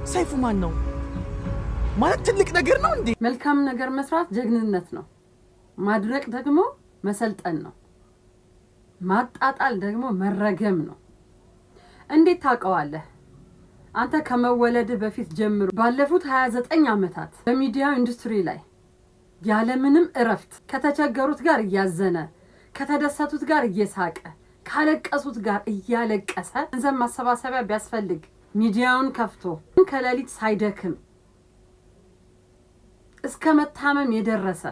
ሰይፉ ማን ነው ማለት ትልቅ ነገር ነው እንዴ? መልካም ነገር መስራት ጀግንነት ነው። ማድረቅ ደግሞ መሰልጠን ነው። ማጣጣል ደግሞ መረገም ነው። እንዴት ታውቀዋለህ? አንተ ከመወለድ በፊት ጀምሮ ባለፉት 29 ዓመታት በሚዲያ ኢንዱስትሪ ላይ ያለምንም እረፍት ከተቸገሩት ጋር እያዘነ ከተደሰቱት ጋር እየሳቀ ካለቀሱት ጋር እያለቀሰ ገንዘብ ማሰባሰቢያ ቢያስፈልግ ሚዲያውን ከፍቶ ከሌሊት ሳይደክም እስከ መታመም የደረሰ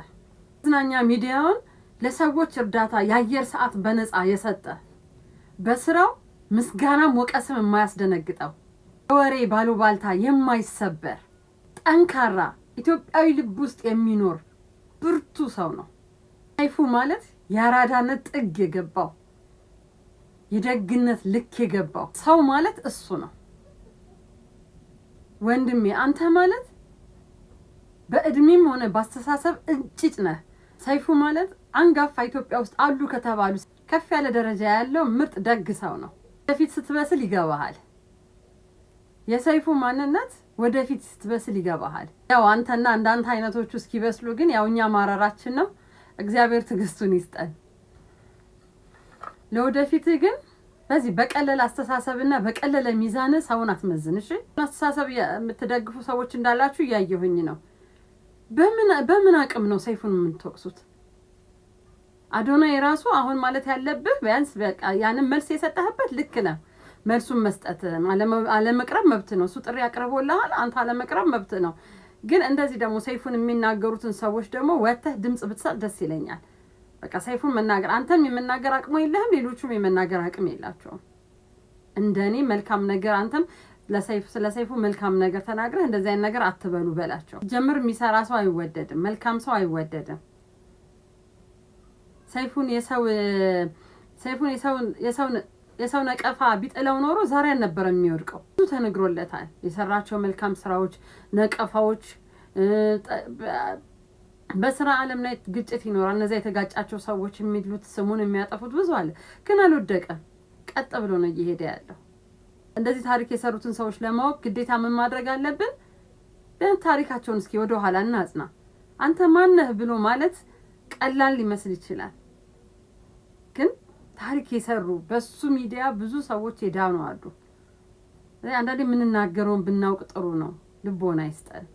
ዝናኛ ሚዲያውን ለሰዎች እርዳታ የአየር ሰዓት በነፃ የሰጠ በስራው ምስጋና ሞቀስም የማያስደነግጠው ወሬ ባሉባልታ የማይሰበር ጠንካራ ኢትዮጵያዊ ልብ ውስጥ የሚኖር ብርቱ ሰው ነው። ሰይፉ ማለት የአራዳነት ጥግ የገባው የደግነት ልክ የገባው ሰው ማለት እሱ ነው። ወንድሜ አንተ ማለት በእድሜም ሆነ በአስተሳሰብ እንጭጭ ነህ። ሰይፉ ማለት አንጋፋ ኢትዮጵያ ውስጥ አሉ ከተባሉ ከፍ ያለ ደረጃ ያለው ምርጥ ደግ ሰው ነው። ወደፊት ስትበስል ይገባሃል። የሰይፉ ማንነት ወደፊት ስትበስል ይገባሃል። ያው አንተና እንዳንተ አይነቶቹ እስኪበስሉ ግን ያው እኛ ማራራችን ነው። እግዚአብሔር ትዕግስቱን ይስጠን። ለወደፊት ግን በዚህ በቀለለ አስተሳሰብና በቀለለ ሚዛን ሰውን አትመዝን። እሺ አስተሳሰብ የምትደግፉ ሰዎች እንዳላችሁ እያየሁኝ ነው። በምን አቅም ነው ሰይፉን የምትወቅሱት? አዶናይ ራሱ አሁን ማለት ያለብህ ቢያንስ በቃ ያንን መልስ የሰጠህበት ልክ ነው። መልሱን መስጠት አለመቅረብ መብት ነው። እሱ ጥሪ አቅርቦልሃል፣ አንተ አለመቅረብ መብት ነው። ግን እንደዚህ ደግሞ ሰይፉን የሚናገሩትን ሰዎች ደግሞ ወተህ ድምጽ ብትሰጥ ደስ ይለኛል። በቃ ሰይፉን መናገር አንተም የመናገር አቅሙ የለህም፣ ሌሎቹም የመናገር አቅም የላቸውም። እንደኔ መልካም ነገር አንተም ለሰይፉ መልካም ነገር ተናግረህ እንደዚህ አይነት ነገር አትበሉ በላቸው። ጀምር የሚሰራ ሰው አይወደድም፣ መልካም ሰው አይወደድም። ሰይፉን የሰው ነቀፋ ቢጥለው ኖሮ ዛሬ አልነበረም የሚወድቀው። ብዙ ተነግሮለታል። የሰራቸው መልካም ስራዎች፣ ነቀፋዎች በስራ ዓለም ላይ ግጭት ይኖራል። እነዚያ የተጋጫቸው ሰዎች የሚሉት ስሙን የሚያጠፉት ብዙ አለ። ግን አልወደቀም። ቀጥ ብሎ ነው እየሄደ ያለው። እንደዚህ ታሪክ የሰሩትን ሰዎች ለማወቅ ግዴታ ምን ማድረግ አለብን? ታሪካቸውን እስኪ ወደ ኋላ እናጽና። አንተ ማነህ ብሎ ማለት ቀላል ሊመስል ይችላል። ግን ታሪክ የሰሩ በሱ ሚዲያ ብዙ ሰዎች የዳኑ አሉ። አንዳንዴ የምንናገረውን ብናውቅ ጥሩ ነው። ልቦና ይስጠን።